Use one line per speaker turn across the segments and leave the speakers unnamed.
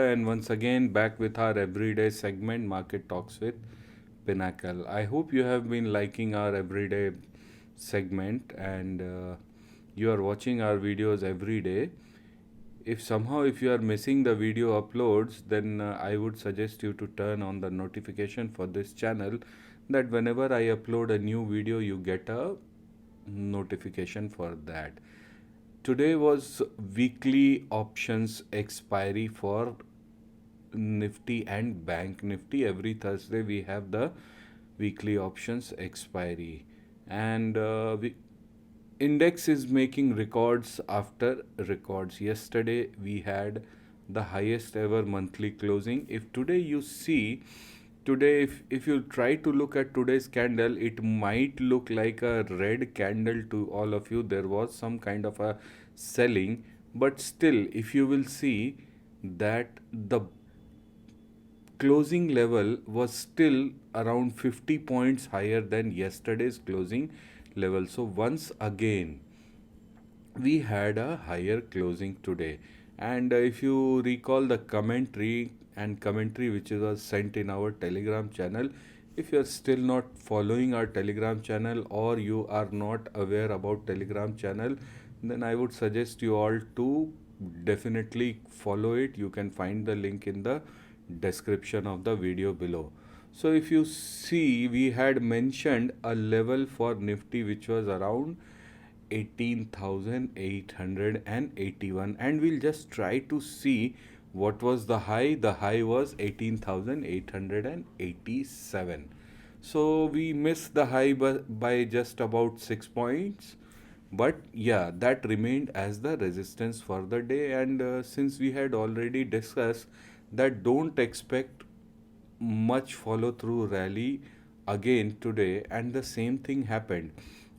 and once again back with our everyday segment Market Talks with Pinnacle. I hope you have been liking our everyday segment and you are watching our videos every day. If somehow if you are missing the video uploads, then I would suggest you to turn on the notification for this channel that whenever I upload a new video, you get a notification for that. Today was weekly options expiry for Nifty and Bank Nifty. Every Thursday we have the weekly options expiry, and index is making records after records. Yesterday we had the highest ever monthly closing. If today you see, today if you try to look at today's candle, it might look like a red candle to all of you. There was some kind of a selling, but still if you will see that the closing level was still around 50 points higher than yesterday's closing level. So once again we had a higher closing today. And if you recall the commentary which was sent in our Telegram channel, if you are still not following our Telegram channel or you are not aware about Telegram channel, then I would suggest you all to definitely follow it. You can find the link in the description of the video below. So if you see, we had mentioned a level for Nifty which was around 18,881, and we'll just try to see what was the high. The high was 18,887. So we missed the high by just about 6 points, but yeah, that remained as the resistance for the day. And since we had already discussed that don't expect much follow through rally again today, and the same thing happened.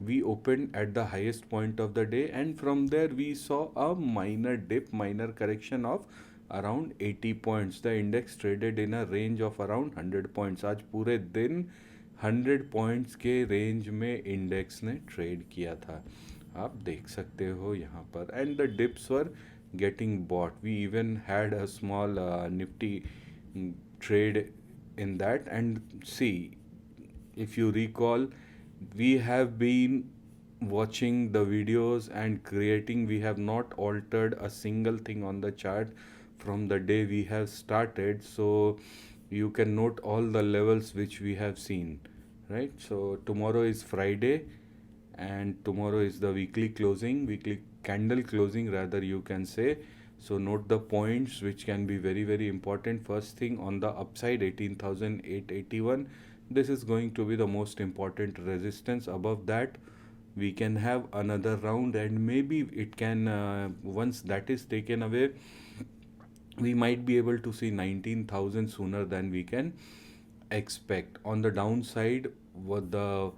We opened at the highest point of the day, and from there we saw a minor dip, minor correction of around 80 points. The index traded in a range of around 100 points. आज पूरे दिन 100 points के range में index ने trade किया था, आप देख सकते हो यहाँ पर. And the dips were getting bought. We even had a small nifty trade in that. And see, if you recall, we have been watching the videos and creating. We have not altered a single thing on the chart from the day we have started. So you can note all the levels which we have seen, right? So tomorrow is Friday, and tomorrow is the weekly candle closing rather, you can say. So note the points which can be very very important. First thing, on the upside, 18,881, this is going to be the most important resistance. Above that we can have another round, and maybe it can once that is taken away, we might be able to see 19,000 sooner than we can expect. On the downside, what the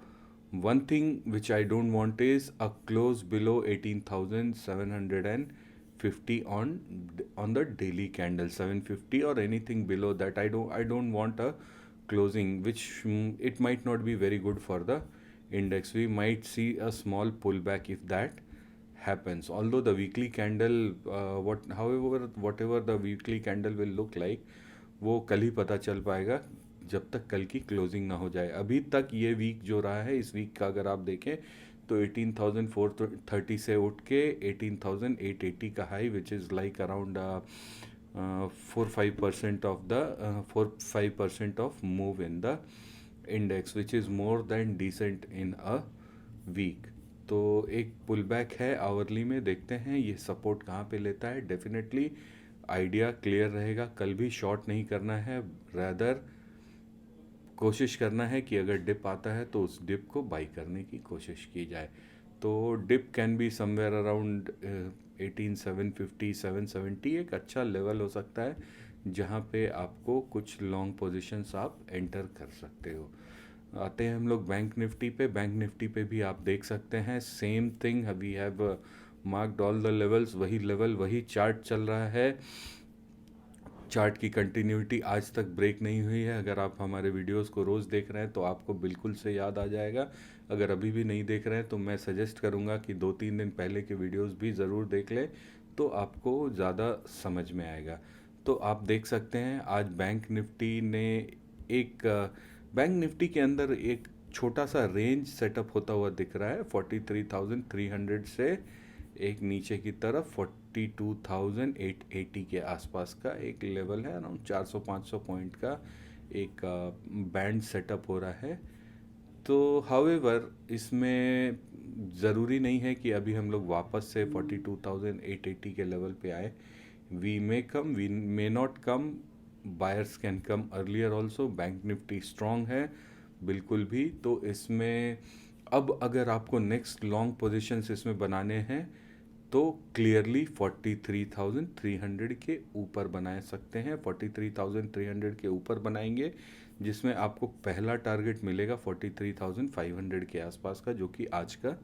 one thing which I don't want is a close below 18,750 on the daily candle. 750 or anything below that, I don't want a closing which it might not be very good for the index. We might see a small pullback if that happens. Although the weekly candle, whatever the weekly candle will look like, वो कल ही पता चल पाएगा जब तक कल की closing ना हो जाए. अभी तक ये वीक जो रहा है, इस वीक का अगर आप देखें तो 18,430 से उठ के 18,880 का high, which is like around 4-5% of the 4-5% of move in the index, which is more than decent in a week. तो एक पुल बैक है आवरली में. देखते हैं ये सपोर्ट कहाँ पे लेता है. डेफिनेटली आइडिया क्लियर रहेगा. कल भी शॉर्ट नहीं करना है, रैदर कोशिश करना है कि अगर डिप आता है तो उस डिप को बाई करने की कोशिश की जाए. तो dip can be somewhere around 18,750-770. एक अच्छा लेवल हो सकता है जहाँ पे आपको कुछ लॉन्ग पोजीशंस आप एंटर कर सकते हो. आते हैं हम लोग बैंक निफ्टी पे. बैंक निफ्टी पे भी आप देख सकते हैं same thing. We have marked all the levels. वही लेवल, वही चार्ट चल रहा है. चार्ट की कंटिन्यूटी आज तक ब्रेक नहीं हुई है. अगर आप हमारे वीडियोस को रोज़ देख रहे हैं तो आपको बिल्कुल से याद आ जाएगा. अगर अभी भी नहीं देख रहे हैं तो मैं सजेस्ट करूंगा कि 2-3 दिन पहले के वीडियोस भी ज़रूर देख लें, तो आपको ज़्यादा समझ में आएगा. तो आप देख सकते हैं आज एक बैंक निफ्टी के अंदर एक छोटा सा रेंज सेटअप होता हुआ दिख रहा है 43,300 से एक नीचे की तरफ 42,880 के आसपास का एक लेवल है, अराउंड 400-500 पॉइंट का एक बैंड सेटअप हो रहा है। तो हाउएवर इसमें ज़रूरी नहीं है कि अभी हम लोग वापस से 42,880 के लेवल पे आए। We may not come, buyers can come earlier also. Bank Nifty strong है बिल्कुल भी। तो इसमें अब अगर आपको नेक्स्ट लॉन्ग पोजीशंस इसमें बनाने हैं तो क्लियरली 43,300 के ऊपर बना सकते हैं। 43,300 के ऊपर बनाएंगे, जिसमें आपको पहला टारगेट मिलेगा 43,500 के आसपास का, जो कि आज का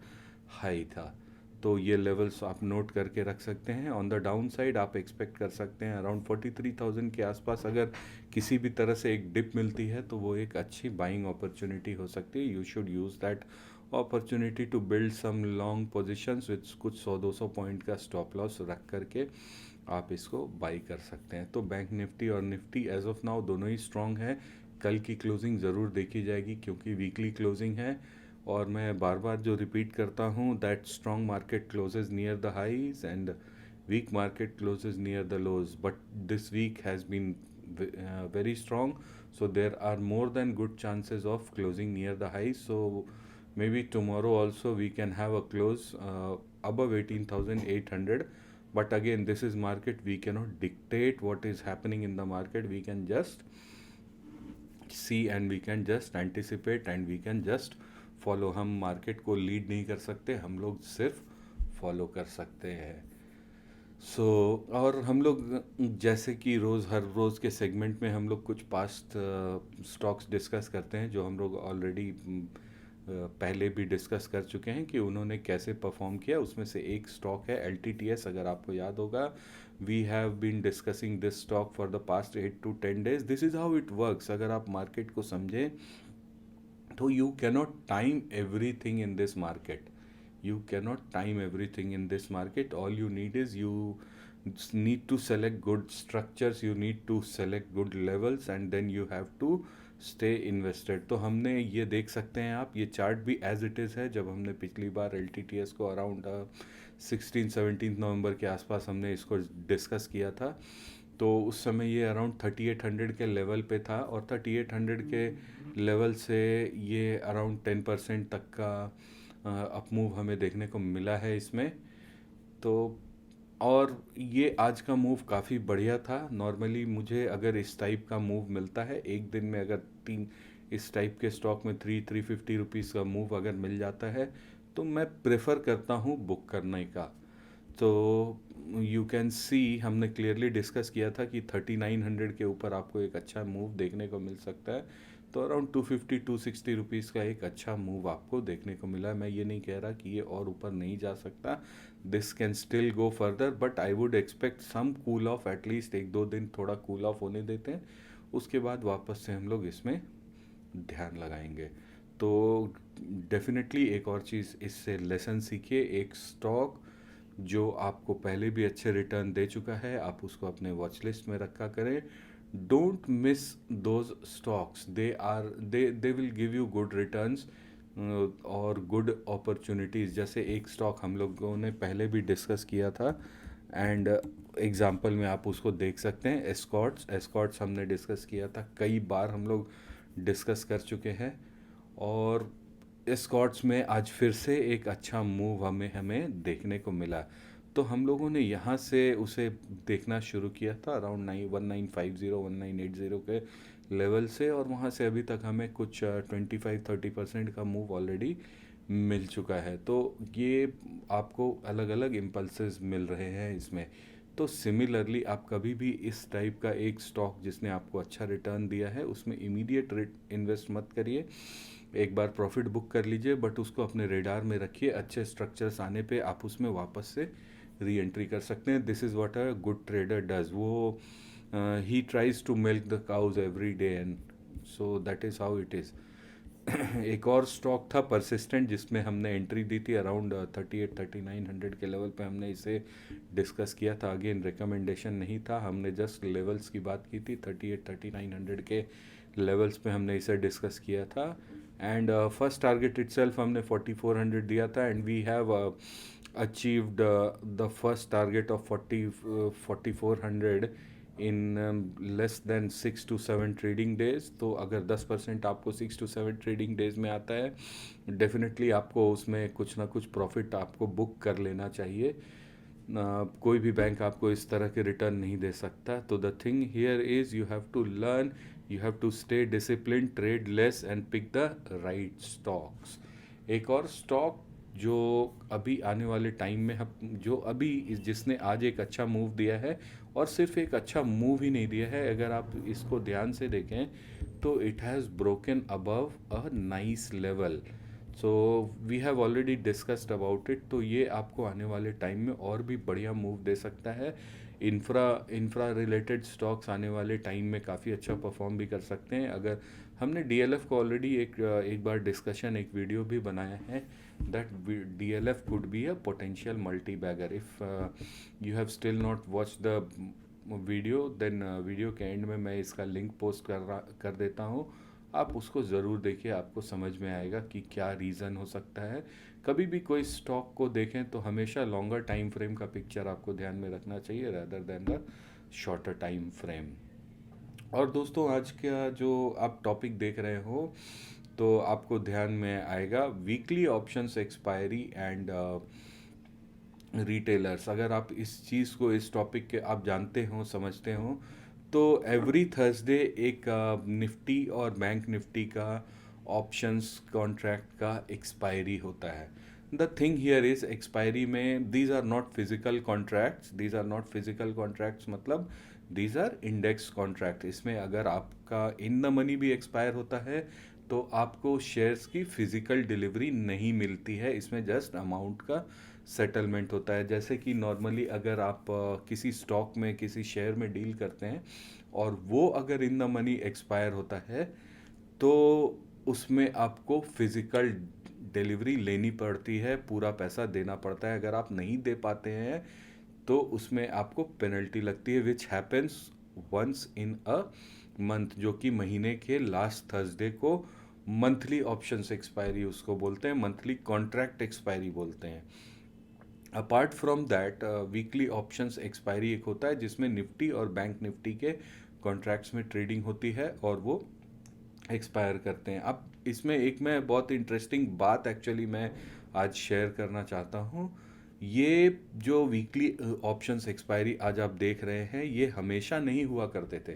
हाई था। तो ये लेवल्स आप नोट करके रख सकते हैं। ऑन द डाउन साइड आप एक्सपेक्ट कर सकते हैं अराउंड 43,000 के आसपास अगर किसी भी तरह से एक डिप मिलती है तो वो एक अच्छी बाइंग अपॉर्चुनिटी हो सकती है। You should use that opportunity to build some long positions with कुछ 100-200 पॉइंट का स्टॉप लॉस रख करके आप इसको बाई कर सकते हैं। तो बैंक निफ्टी और निफ्टी एज ऑफ नाउ दोनों ही स्ट्रांग है। कल की क्लोजिंग ज़रूर देखी जाएगी क्योंकि वीकली क्लोजिंग है, और मैं बार बार जो रिपीट करता हूँ that strong market closes near the highs and weak market closes near the lows, but this week has been very strong, so there are more than good chances of closing near the highs. So maybe tomorrow also we can have a close above 18,800, but again this is market, we cannot dictate what is happening in the market. We can just see and we can just anticipate and we can just follow. हम market को lead नहीं कर सकते, हम लोग सिर्फ follow कर सकते हैं। और हम लोग जैसे कि हर रोज़ के सेगमेंट में हम लोग कुछ पास्ट स्टॉक्स डिस्कस करते हैं जो हम लोग ऑलरेडी पहले भी डिस्कस कर चुके हैं कि उन्होंने कैसे परफॉर्म किया। उसमें से एक स्टॉक है LTTS, अगर आपको याद होगा। We have been discussing this stock for the past 8 to 10 days। This is how it works. अगर आप मार्केट को समझें तो you cannot time everything in this market. You cannot time everything in this market. All you need is you need to select good structures, you need to select good levels and then you have to stay invested। तो हमने ये देख सकते हैं आप, ये chart भी as it is है। जब हमने पिछली बार LTTS को अराउंड 16-17 नवंबर के आसपास हमने इसको डिस्कस किया था, तो उस समय ये अराउंड 3800 के लेवल पे था, और 3800 के लेवल से ये अराउंड 10% तक का अप मूव हमें देखने को मिला है इसमें। तो और ये आज का मूव काफ़ी बढ़िया था। नॉर्मली मुझे अगर इस टाइप का मूव मिलता है एक दिन में, अगर इस टाइप के स्टॉक में 350 रुपीज़ का मूव अगर मिल जाता है तो मैं प्रेफर करता हूँ बुक करने का। तो यू कैन सी, हमने क्लियरली डिस्कस किया था कि 3900 के ऊपर आपको एक अच्छा मूव देखने को मिल सकता है। तो अराउंड 250-260 रुपीज़ का एक अच्छा मूव आपको देखने को मिला है। मैं ये नहीं कह रहा कि ये और ऊपर नहीं जा सकता, this can still go further, but I would expect some cool off, at least 1-2 दिन थोड़ा कूल ऑफ होने देते हैं, उसके बाद वापस से हम लोग इसमें ध्यान लगाएंगे। तो डेफिनेटली एक और चीज़ इससे लेसन सीखिए, एक स्टॉक जो आपको पहले भी अच्छे रिटर्न दे चुका है आप उसको अपने वॉच लिस्ट में रखा करें। Don't miss those stocks, they will give you good returns और गुड अपॉर्चुनिटीज़। जैसे एक स्टॉक हम लोगों ने पहले भी डिस्कस किया था एंड एग्जांपल में आप उसको देख सकते हैं, एस्कॉर्ट्स हमने डिस्कस किया था, कई बार हम लोग डिस्कस कर चुके हैं, और एस्कॉर्ट्स में आज फिर से एक अच्छा मूव हमें देखने को मिला। तो हम लोगों ने यहाँ से उसे देखना शुरू किया था अराउंड 1950-1980 के लेवल से, और वहाँ से अभी तक हमें कुछ 25-30% का मूव ऑलरेडी मिल चुका है। तो ये आपको अलग अलग इम्पल्सेस मिल रहे हैं इसमें। तो सिमिलरली आप कभी भी इस टाइप का एक स्टॉक जिसने आपको अच्छा रिटर्न दिया है उसमें इमीडिएट इन्वेस्ट मत करिए। एक बार प्रॉफिट बुक कर लीजिए, बट उसको अपने रेडार में रखिए। अच्छे स्ट्रक्चर्स आने पे आप उसमें वापस से री एंट्री कर सकते हैं। This is what a good trader does. वो he tries to milk the cows every day, and so that is how it is. एक और स्टॉक था परसिस्टेंट, जिसमें हमने एंट्री दी थी अराउंड 38-3900 के लेवल पे हमने इसे डिस्कस किया था। अगेन रिकमेंडेशन नहीं था, हमने जस्ट लेवल्स की बात की थी। 38-3900 के लेवल्स पे हमने इसे डिस्कस किया था। एंड फर्स्ट टारगेट इटसेल्फ हमने 4400 दिया था, and we have achieved the first target of 4400 in less than 6 to 7 trading days. तो अगर 10% आपको 6 to 7 ट्रेडिंग डेज में आता है, डेफिनेटली आपको उसमें कुछ ना कुछ प्रॉफिट आपको बुक कर लेना चाहिए। कोई भी बैंक आपको इस तरह के रिटर्न नहीं दे सकता। तो the thing here is you have to learn, you have to stay discipline, trade less and pick the right stocks. एक और स्टॉक जो अभी आने वाले टाइम में हम, जो अभी जिसने आज एक अच्छा मूव दिया है, और सिर्फ एक अच्छा मूव ही नहीं दिया है, अगर आप इसको ध्यान से देखें तो it has broken above a nice level. So we have already discussed about it. तो ये आपको आने वाले टाइम में और भी बढ़िया मूव दे सकता है। इंफ्रा रिलेटेड स्टॉक्स आने वाले टाइम में काफ़ी अच्छा परफॉर्म भी कर सकते हैं। अगर हमने डीएलएफ को ऑलरेडी एक बार डिस्कशन, एक वीडियो भी बनाया है, that DLF could be a potential multi bagger. If you have still not watch the video, then video के एंड में मैं इसका लिंक पोस्ट कर देता हूँ। आप उसको ज़रूर देखिए, आपको समझ में आएगा कि क्या रीज़न हो सकता है। कभी भी कोई स्टॉक को देखें तो हमेशा लॉन्गर टाइम फ्रेम का पिक्चर आपको ध्यान में रखना चाहिए, rather than the shorter time frame. और दोस्तों, आज का जो आप टॉपिक देख रहे हो, तो आपको ध्यान में आएगा weekly options expiry and retailers. अगर आप इस चीज़ को, इस टॉपिक के आप जानते हो, समझते हो, तो एवरी थर्सडे एक निफ्टी और बैंक निफ्टी का ऑप्शंस कॉन्ट्रैक्ट का एक्सपायरी होता है। The thing here is, expiry में these are not physical contracts, these are not physical contracts, मतलब दीज आर इंडेक्स कॉन्ट्रैक्ट। इसमें अगर आपका इन द मनी भी एक्सपायर होता है तो आपको शेयर्स की फिजिकल डिलीवरी नहीं मिलती है, इसमें जस्ट अमाउंट का सेटलमेंट होता है। जैसे कि नॉर्मली अगर आप किसी स्टॉक में, किसी शेयर में डील करते हैं, और वो अगर इन द मनी एक्सपायर होता है, तो उसमें आपको फिजिकल डिलीवरी लेनी पड़ती है, पूरा पैसा देना पड़ता है। अगर आप नहीं दे पाते हैं तो उसमें आपको पेनल्टी लगती है, which happens once in a month, जो कि महीने के लास्ट थर्सडे को मंथली ऑप्शंस एक्सपायरी उसको बोलते हैं, मंथली कॉन्ट्रैक्ट एक्सपायरी बोलते हैं। Apart from that, weekly options expiry एक होता है जिसमें निफ्टी और बैंक निफ्टी के कॉन्ट्रैक्ट्स में ट्रेडिंग होती है और वो एक्सपायर करते हैं। अब इसमें एक मैं बहुत इंटरेस्टिंग बात एक्चुअली मैं आज शेयर करना चाहता हूँ। ये जो वीकली ऑप्शंस एक्सपायरी आज आप देख रहे हैं, ये हमेशा नहीं हुआ करते थे।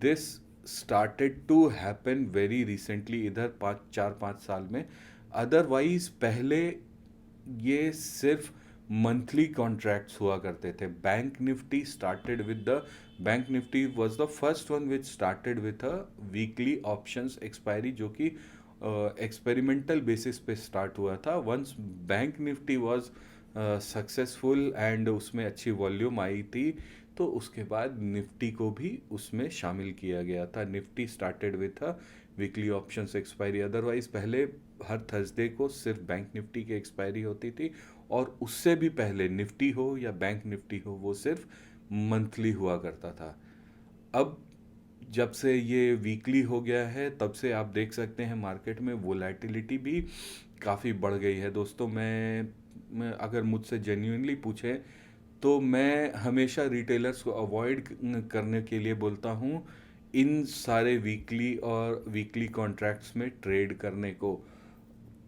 This started to happen very recently, इधर 4-5 साल में। अदरवाइज पहले ये सिर्फ मंथली कॉन्ट्रैक्ट्स हुआ करते थे। Bank Nifty was the first one which started with a weekly options expiry, जो कि एक्सपेरिमेंटल बेसिस पे स्टार्ट हुआ था। Once bank Nifty was successful and उसमें अच्छी वॉल्यूम आई थी, तो उसके बाद निफ्टी को भी उसमें शामिल किया गया था। Nifty started with a weekly options expiry. Otherwise पहले हर थर्सडे को सिर्फ बैंक निफ्टी की एक्सपायरी होती थी, और उससे भी पहले निफ्टी हो या बैंक निफ्टी हो, वो सिर्फ मंथली हुआ करता था। अब जब से ये वीकली हो गया है, तब से आप देख सकते हैं मार्केट में वोलेटिलिटी भी काफ़ी बढ़ गई है। दोस्तों, मैं अगर मुझसे जेन्युइनली पूछें तो मैं हमेशा रिटेलर्स को अवॉइड करने के लिए बोलता हूँ इन सारे वीकली कॉन्ट्रैक्ट्स में ट्रेड करने को।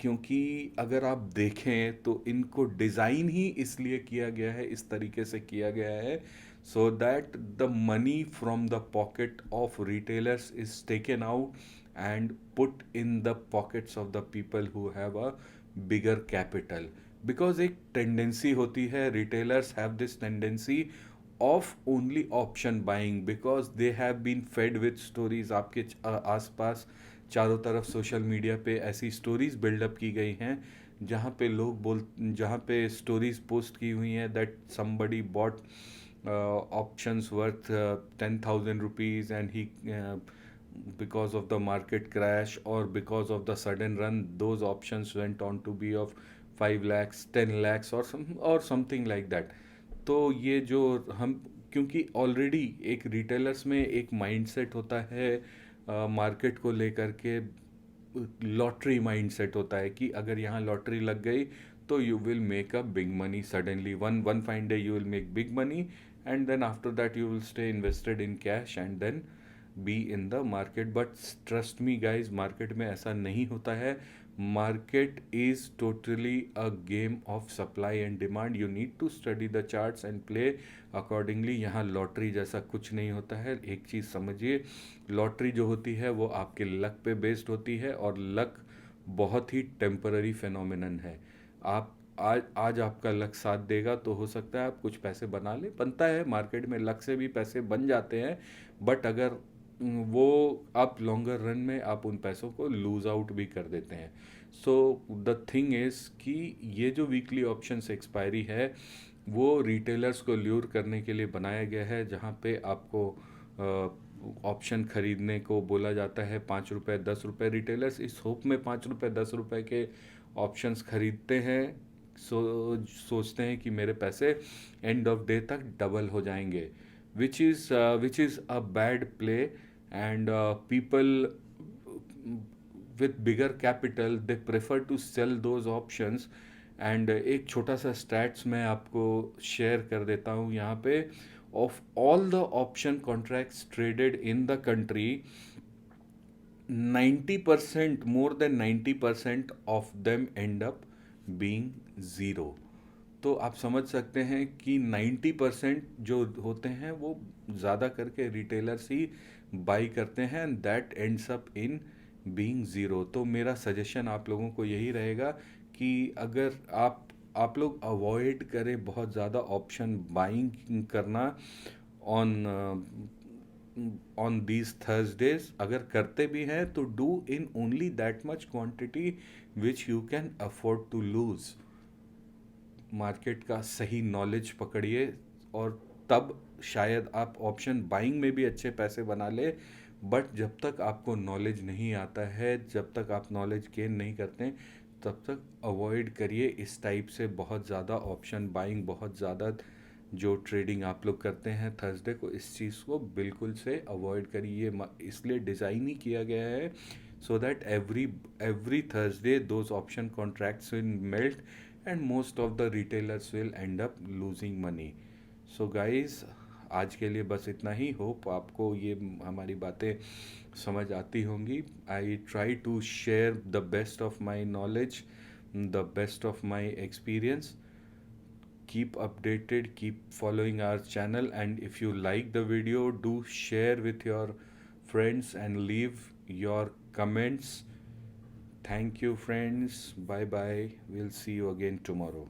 क्योंकि अगर आप देखें तो इनको डिज़ाइन ही इसलिए किया गया है, इस तरीके से किया गया है, so that the money from the pocket of retailers is taken out and put in the pockets of the people who have a bigger capital. Because एक टेंडेंसी होती है, retailers have this tendency of only option buying, because they have been fed with stories. आपके आसपास चारों तरफ social media पे ऐसी stories buildup की गई हैं, जहाँ पे स्टोरीज पोस्ट की हुई हैं that somebody bought options worth 10,000 rupees and he because of the market crash or because of the sudden run, those options went on to be of 5 lakhs, 10 lakhs or something like that. तो ये जो हम, क्योंकि already एक retailers में एक mindset होता है मार्केट को लेकर के, लॉटरी माइंडसेट होता है कि अगर यहाँ लॉटरी लग गई तो you will make a big money suddenly, one one fine day you will make big money, and then after that you will stay invested in cash and then be in the market. But trust me guys, market में ऐसा नहीं होता है. Market is totally a game of supply and demand. You need to study the charts and play accordingly. यहाँ lottery जैसा कुछ नहीं होता है. एक चीज़ समझिए, लॉटरी जो होती है वो आपके लक पे बेस्ड होती है, और लक बहुत ही टेम्पररी फिनोमिनन है. आप आज आपका लक साथ देगा तो हो सकता है आप कुछ पैसे बना ले, बनता है मार्केट में लक से भी पैसे बन जाते हैं. बट अगर वो आप लॉन्गर रन में आप उन पैसों को लूज आउट भी कर देते हैं. सो द थिंग इज़ कि ये जो वीकली ऑप्शंस एक्सपायरी है वो रिटेलर्स को ल्यूर करने के लिए बनाया गया है, जहाँ पे आपको ऑप्शन खरीदने को बोला जाता है 5 रुपये 10 रुपये. रिटेलर्स इस होप में 5 रुपये 10 रुपये के ऑप्शंस खरीदते हैं, सोचते हैं कि मेरे पैसे एंड ऑफ डे तक डबल हो जाएंगे, which is a bad play. And people with bigger capital they prefer to sell those options. And एक छोटा सा स्टैट्स मैं आपको शेयर कर देता हूँ यहाँ पे. Of all the option contracts traded in the country, 90%, more than 90% of them end up being zero. तो आप समझ सकते हैं कि 90% जो होते हैं वो ज़्यादा करके रिटेलर्स ही बाई करते हैं, and that ends up in being zero. तो मेरा सजेशन आप लोगों को यही रहेगा कि अगर आप लोग अवॉइड करें बहुत ज़्यादा ऑप्शन बाइंग करना ऑन ऑन दीज थर्सडेज. अगर करते भी हैं तो do in only that much quantity which you can afford to lose. Market का सही नॉलेज पकड़िए और तब शायद आप ऑप्शन बाइंग में भी अच्छे पैसे बना ले. बट जब तक आपको नॉलेज नहीं आता है, जब तक आप नॉलेज गेन नहीं करते हैं, तब तक अवॉइड करिए इस टाइप से बहुत ज़्यादा ऑप्शन बाइंग, बहुत ज़्यादा जो ट्रेडिंग आप लोग करते हैं थर्सडे को, इस चीज़ को बिल्कुल से अवॉइड करिए. इसलिए डिज़ाइन ही किया गया है so that every Thursday those option contracts will melt and most of the retailers will end up losing money. So guys, आज के लिए बस इतना ही. होप आपको ये हमारी बातें समझ आती होंगी. I try to share the best of my knowledge, the best of my experience. Keep updated, keep following our channel, and if you like the video, do share with your friends and leave your comments. Thank you friends, bye bye, we'll see you again tomorrow.